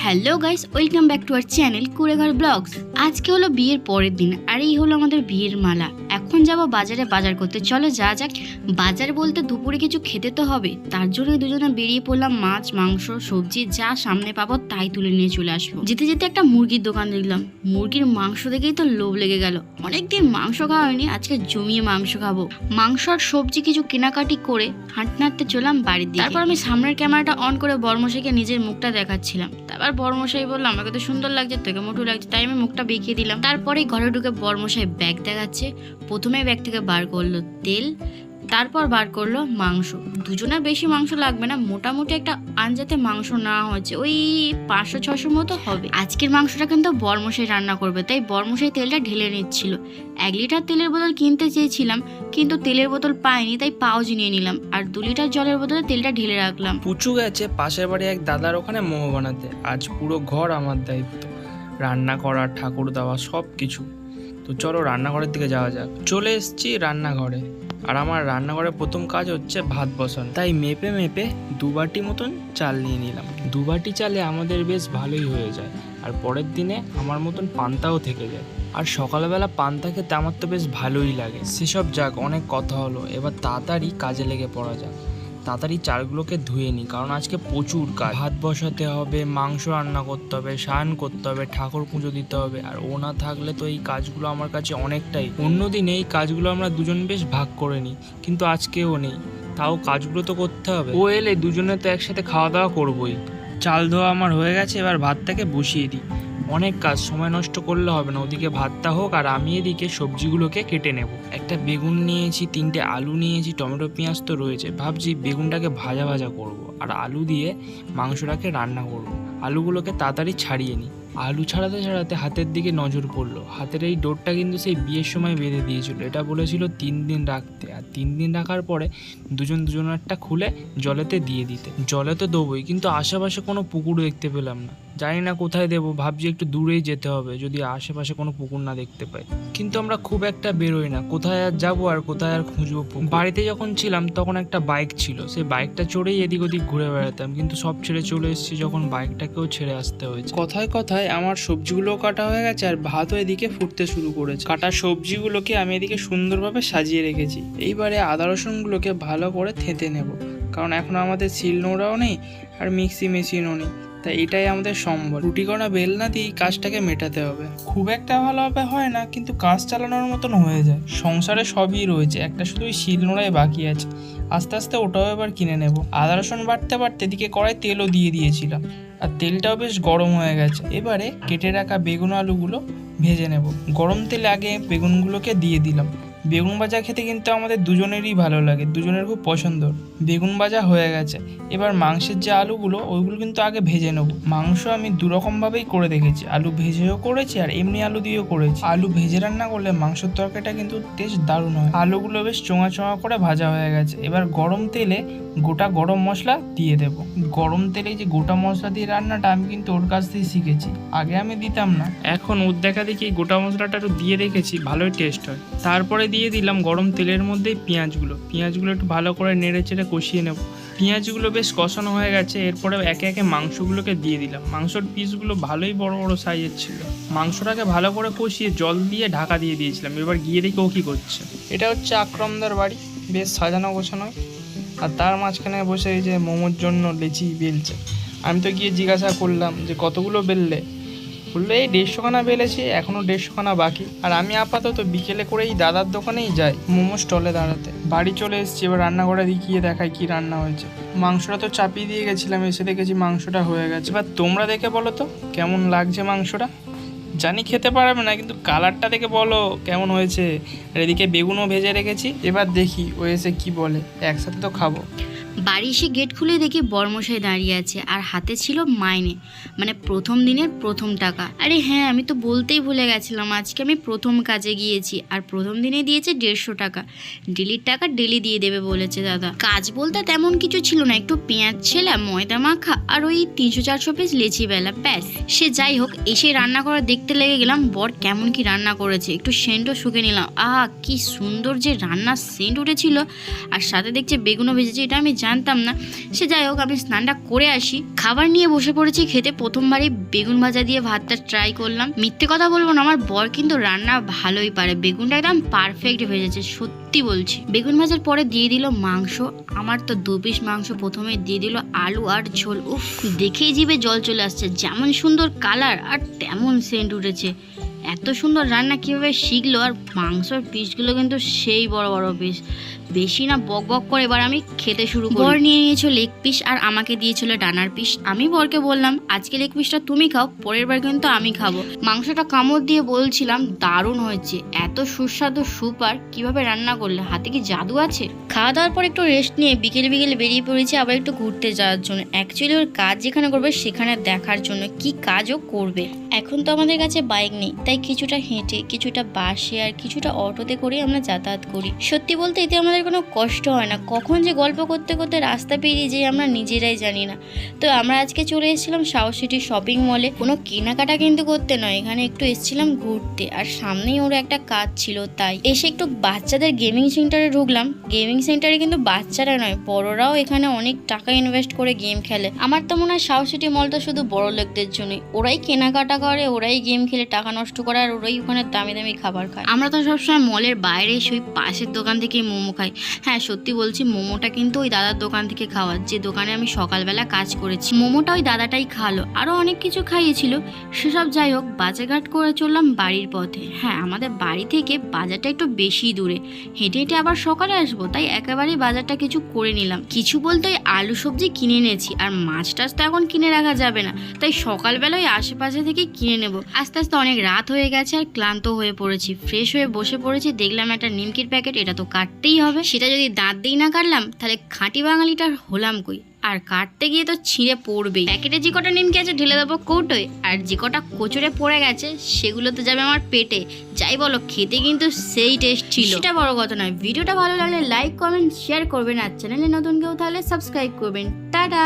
Hello guys, welcome back to our channel Kureghar blogs. আজকে হলো বিয়ের পরের দিন আর এই হলো আমাদের বিয়ের মালা। এখন যাব বাজারে বাজার করতে, চলো যা যাক। বাজার বলতে দুপুরে কিছু খেতে তো হবে, তার জন্য দুজনে বেরিয়ে পড়লাম। মাছ মাংস সবজি যা সামনে পাবো তাই তুলে নিয়ে চলে আসবো। যেতে যেতে একটা মুরগির দোকান দেখলাম, মুরগির মাংস দেখেই তো লোভ লেগে গেল। অনেকদিন মাংস খাওয়া হয়নি, আজকে জমিয়ে মাংস খাবো। মাংস আর সবজি কিছু কেনাকাটি করে হাঁটতে হাঁটতে চললাম বাড়ির দিকে। তারপর আমি সামনের ক্যামেরাটা অন করে বর্মশাইকে নিজের মুখটা দেখাচ্ছিলাম। তারপর বর্মশাই বললাম, আমাকে তো সুন্দর লাগছে, তোকে মোটু লাগছে, তাই আমি মুখটা বেঁকিয়ে দিলাম। তারপরে ঘরে ঢুকে বর্মশাই ব্যাগ দেখাচ্ছে। প্রথমে ব্যাগ থেকে বার করলো তেল, তারপর বার করলো মাংস। দুজনের বেশি মাংস লাগবে না, মোটামুটি একটা আঞ্জাতে মাংস নেওয়া হচ্ছে, ওই 500-600 মতো হবে। আজকের মাংসটা কিন্তু বর্মশাই রান্না করবে, তাই বর্মশাই তেলটা ঢেলে নিচ্ছিল। 1 লিটার তেলের বোতল কিনতে চেয়েছিলাম, কিন্তু তেলের বোতল পাইনি, তাই পাউচ নিয়ে নিলাম। আর 2 লিটার জলের বোতলে তেলটা ঢেলে রাখলাম। পুচু গেছে পাশের বাড়ি এক দাদার ওখানে মোমো বানাতে। আজ পুরো ঘর আমার দায়িত্ব, রান্না করা, ঠাকুর দেওয়া, সব কিছু। তো চলো রান্নাঘরের দিকে যাওয়া যাক। চলে এসেছি রান্নাঘরে, আর আমার রান্নাঘরের প্রথম কাজ হচ্ছে ভাত বসানো। তাই মেপে মেপে 2 বাটি মতন চাল নিয়ে নিলাম। 2 বাটি চালে আমাদের বেশ ভালোই হয়ে যায়, আর পরের দিনে আমার মতন পান্তাও থেকে যায়। আর সকালবেলা পান্তা খেতে আমার তো বেশ ভালোই লাগে। সেসব যাক, অনেক কথা হলো, এবার তাড়াতাড়ি কাজে লেগে পড়া যাক। তাড়াতাড়ি চালগুলোকে ধুয়ে নিই, কারণ আজকে প্রচুর কাজ। ভাত বসাতে হবে, মাংস রান্না করতে হবে, স্নান করতে হবে, ঠাকুর পুজো দিতে হবে। আর ও না থাকলে তো এই কাজগুলো আমার কাছে অনেকটাই। অন্যদিন এই কাজগুলো আমরা দুজন বেশ ভাগ করে নিই, কিন্তু আজকেও নেই, তাও কাজগুলো তো করতে হবে। ও এলে দুজনে তো একসাথে খাওয়া দাওয়া করবোই। চাল ধোয়া আমার হয়ে গেছে, এবার ভাতটাকে বসিয়ে দিই। অনেক কাজ, সময় নষ্ট করলে হবে না। ওদিকে ভাতটা হোক আর আমি এদিকে সবজিগুলোকে কেটে নেব। একটা বেগুন নিয়েছি, 3টে আলু নিয়েছি, টমেটো পেঁয়াজ তো রয়েছে। ভাবছি বেগুনটাকে ভাজা ভাজা করব, আর আলু দিয়ে মাংসটাকে রান্না করব। আলুগুলোকে তাড়াতাড়ি ছাড়িয়ে নিই। আলু ছাড়াতে ছাড়াতে হাতের দিকে নজর পড়লো। হাতের এই ডোরটা কিন্তু সেই বিয়ের সময় বেঁধে দিয়েছিল। এটা বলেছিল 3 দিন রাখতে, আর 3 দিন রাখার পরে দুজনেরটা খুলে জলেতে দিয়ে দিতে। জলে তো দেবোই, কিন্তু আশেপাশে কোনো পুকুর দেখতে পেলাম না। জানি না কোথায় দেবো, ভাবছি একটু দূরেই যেতে হবে যদি আশেপাশে কোনো পুকুর না দেখতে পাই। কিন্তু আমরা খুব একটা বেরোই না, কোথায় আর যাবো আর কোথায় আর খুঁজবো পুকুর। বাড়িতে যখন ছিলাম তখন একটা বাইক ছিল, সেই বাইকটা চড়েই এদিক ওদিক ঘুরে বেড়াতাম, কিন্তু সব ছেড়ে চলে এসেছি যখন বাইকটাকেও ছেড়ে আসতে হয়েছে। কথায় কথায় আমার সবজিগুলো কাটা হয়ে গেছে, আর ভাতও এদিকে ফুটতে শুরু করেছে। কাটা সবজিগুলোকে আমি এদিকে সুন্দরভাবে সাজিয়ে রেখেছি। এইবারে আদা রসুনগুলোকে ভালো করে থেঁতে নেব, কারণ এখন আমাদের শিলনোড়াও নেই আর মিক্সি মেশিনও নেই, তাই এটাই আমাদের সম্বল। রুটি করা বেলনা দিয়ে কাজটাকে মেটাতে হবে। খুব একটা ভালোভাবে হয় না, কিন্তু কাজ চালানোর মতন হয়ে যায়। সংসারে সবই রয়েছে, একটা শুধু ওই শিলনোড়াই বাকি আছে। আস্তে আস্তে ওটাও এবার কিনে নেব। আদা রসুন বাটতে বাটতে এদিকে কড়াই তেলও দিয়ে দিয়েছিলাম, আর তেলটাও বেশ গরম হয়ে গেছে। এবারে কেটে রাখা বেগুন আলুগুলো ভেজে নেব। গরম তেলে আগে বেগুনগুলোকে দিয়ে দিলাম। বেগুন ভাজা খেতে কিন্তু আমাদের দুজনেরই ভালো লাগে, দুজনের খুব পছন্দ। বেগুন ভাজা হয়ে গেছে, এবার মাংসের যে আলুগুলো ওইগুলো কিন্তু আগে ভেজে নেব। মাংস আমি 2 রকমভাবেই করে দেখেছি, আলু ভেজেও করেছি আর এমনি আলু দিয়েও করেছি। আলু ভেজে রান্না করলে মাংসের তরকারিটা কিন্তু টেস্ট দারুণ হয়। আলুগুলো বেশ চোঙা চোঙা করে ভাজা হয়ে গেছে, এবার গরম তেলে গোটা গরম মশলা দিয়ে দেব। গরম তেলে যে গোটা মশলা দিয়ে রান্নাটা আমি কিন্তু ওর কাছ থেকে শিখেছি, আগে আমি দিতাম না, এখন ওর দেখা দেখি গোটা মশলাটা একটু দিয়ে রেখেছি, ভালোই টেস্ট হয়। তারপরে দিয়ে দিলাম গরম তেলের মধ্যে পেঁয়াজগুলো একটু ভালো করে নেড়ে চেড়ে কষিয়ে নেব। পেঁয়াজগুলো বেশ কষানো হয়ে গেছে, এরপরে একে একে মাংসগুলোকে দিয়ে দিলাম। মাংসর পিসগুলো ভালোই বড় বড় সাইজের ছিল। মাংসটাকে ভালো করে কষিয়ে জল দিয়ে ঢাকা দিয়ে দিয়েছিলাম। এবার গিয়ে দেখি ও কী করছে। এটা হচ্ছে আকরমদার বাড়ি, বেশ সাজানো গোছানো, আর তার মাঝখানে বসে এই যে মোমোর জন্য লেচি বেলছে। আমি তো গিয়ে জিজ্ঞাসা করলাম যে কতগুলো বেললে, বললো এই 150 খানা বেলেছি, এখনও 150 খানা বাকি। আর আমি আপাতত বিকেলে করে এই দাদার দোকানেই যাই মোমো স্টলে দাঁড়াতে। বাড়ি চলে এসেছি, এবার রান্নাঘরে গিয়ে দেখাই কি রান্না হয়েছে। মাংসটা তো চাপিয়ে দিয়ে গেছিলাম, এসে দেখেছি মাংসটা হয়ে গেছে। এবার তোমরা দেখে বলো তো কেমন লাগছে মাংসটা। জানি খেতে পারবে না, কিন্তু কালারটা দেখে বলো কেমন হয়েছে। আর এদিকে বেগুনও ভেজে রেখেছি, এবার দেখি ও এসে কি বলে, একসাথে তো খাবো। বাড়ি এসে গেট খুলে দেখি বর্মশাই দাঁড়িয়ে আছে, আর হাতে ছিল মাইনে, মানে প্রথম দিনের প্রথম টাকা। আরে হ্যাঁ, আমি তো বলতেই ভুলে গেছিলাম, আজকে আমি প্রথম কাজে গিয়েছি, আর প্রথম দিনে দিয়েছে 150 টাকা। ডেলির টাকা ডেলি দিয়ে দেবে বলেছে দাদা। কাজ বলতে তেমন কিছু ছিল না, একটু পেঁয়াজ ছেলা, ময়দা মাখা, আর ওই 300-400 পিস লেচি বেলা, ব্যাস। সে যাই হোক, এসে রান্না করা দেখতে লেগে গেলাম বর কেমন কি রান্না করেছে। একটু সেন্টও শুকে নিলাম। আহা কি সুন্দর যে রান্নার সেন্ট উঠেছিল, আর সাথে দেখছে বেগুনও ভেজেছে। এটা আমি জানতাম না। সে যাই হোক, আমি স্নানটা করে আসি, খাবার নিয়ে বসে পড়েছি খেতে। প্রথমবারই বেগুন ভাজা দিয়ে ভাতটা ট্রাই করলাম। মিথ্যে কথা বলবো না, আমার বর কিন্তু রান্না ভালোই পারে। বেগুনটা একদম পারফেক্ট ভেজেছে, সত্যি বলছি। বেগুন ভাজার পরে দিয়ে দিল মাংস। আমার তো 2 পিস মাংস। প্রথমে দিয়ে দিল আলু আর ঝোল। উফ, দেখেই জিভে জল চলে আসছে। যেমন সুন্দর কালার আর তেমন সেন্ট উঠেছে। এত সুন্দর রান্না কিভাবে শিখলো? আর মাংসর পিসগুলো কিন্তু সেই বড় বড় পিস, বেশি না বক বক করে। এবার আমি খেতে শুরু করি। বর নিয়ে নিয়েছিল লেগ পিস আর আমাকে দিয়েছিল ডানার পিস। আমি বরকে বললাম, আজকে লেগ পিসটা তুমি খাও, পরের বার কিন্তু আমি খাবো। মাংসটা কামড় দিয়ে বলছিলাম, দারুণ হয়েছে। এত সুস্বাদু সুপার, কিভাবে রান্না করলে? হাতে কি জাদু আছে? খাওয়া দাওয়ার পর একটু রেস্ট নিয়ে বিকেলে বেরিয়ে পড়েছি আবার একটু ঘুরতে যাওয়ার জন্য। অ্যাকচুয়ালি ওর কাজ যেখানে করবে সেখানে দেখার জন্য কি কাজও করবে। এখন তো আমাদের কাছে বাইক নেই, তাই কিছুটা হেঁটে, কিছুটা বাসে আর কিছুটা অটোতে করে আমরা যাতায়াত করি। সত্যি বলতে এতে আমাদের কোনো কষ্ট হয় না। কখন যে গল্প করতে করতে রাস্তা পেরিয়ে যাই আমরা নিজেরাই জানি না। তো আমরা আজকে চলে এসেছিলাম সাউথ সিটি শপিং মলে। কোনো কেনাকাটা কিন্তু করতে নয়, এখানে একটু এসেছিলাম ঘুরতে। আর সামনেই ওর একটা কাজ ছিল, তাই এসে একটু বাচ্চাদের গেমিং সেন্টারে ঢুকলাম। গেমিং সেন্টারে কিন্তু বাচ্চারা নয়, বড়রাও এখানে অনেক টাকা ইনভেস্ট করে গেম খেলে। আমার তো মনে হয় সাউথ সিটি মলটা শুধু বড় লোকদের জন্যই। ওরাই কেনাকাটা করে, ওরাই গেম খেলে টাকা নষ্ট করে, আর ওরাই ওখানে দামি দামি খাবার খায়। আমরা তো সবসময় মলের বাইরে সেই পাশের দোকান থেকে মোমো খাই। হ্যাঁ, সত্যি বলছি, মোমোটা কিন্তু ওই দাদার দোকান থেকে খাওয়া, যে দোকানে আমি সকালবেলা কাজ করেছি। মোমোটা ওই দাদাটাই খাওয়ালো, আরও অনেক কিছু খাইয়েছিল। সেসব যাই হোক, বাজারঘাট করে চললাম বাড়ির পথে। হ্যাঁ, আমাদের বাড়ি থেকে বাজারটা একটু বেশি দূরে, হেঁটে হেঁটে আবার সকালে আসবো, তাই একেবারেই বাজারটা কিছু করে নিলাম। কিছু বলতে ওই আলু সবজি কিনে এনেছি, আর মাছ টাছ তো এখন কিনে রাখা যাবে না, তাই সকালবেলা ওই আশেপাশে থেকে কিনে নেব। আস্তে আস্তে অনেক রাত হয়ে গেছে আর ক্লান্ত হয়ে পড়েছি। ফ্রেশ হয়ে বসে পড়েছি, দেখলাম একটা নিমকির প্যাকেট, এটা তো কাটতেই হবে। সেটা যদি দাঁত দিয়ে না কাটলাম তাহলে খাঁটি বাঙালিটার হলাম কই? আর কাটতে গিয়ে তো ছিঁড়ে পড়বেই। প্যাকেটে যে কটা নিমকি আছে ঢেলে দেবো কৌটোয়, আর যে কটা কচুরে পড়ে গেছে সেগুলো তো যাবে আমার পেটে। যাই বলো, খেতে কিন্তু সেই টেস্ট ছিল। সেটা বড় কথা নয়। ভিডিওটা ভালো লাগলে লাইক, কমেন্ট, শেয়ার করবেন, আর চ্যানেলে নতুন কেউ তাহলে সাবস্ক্রাইব করবেন। টাটা।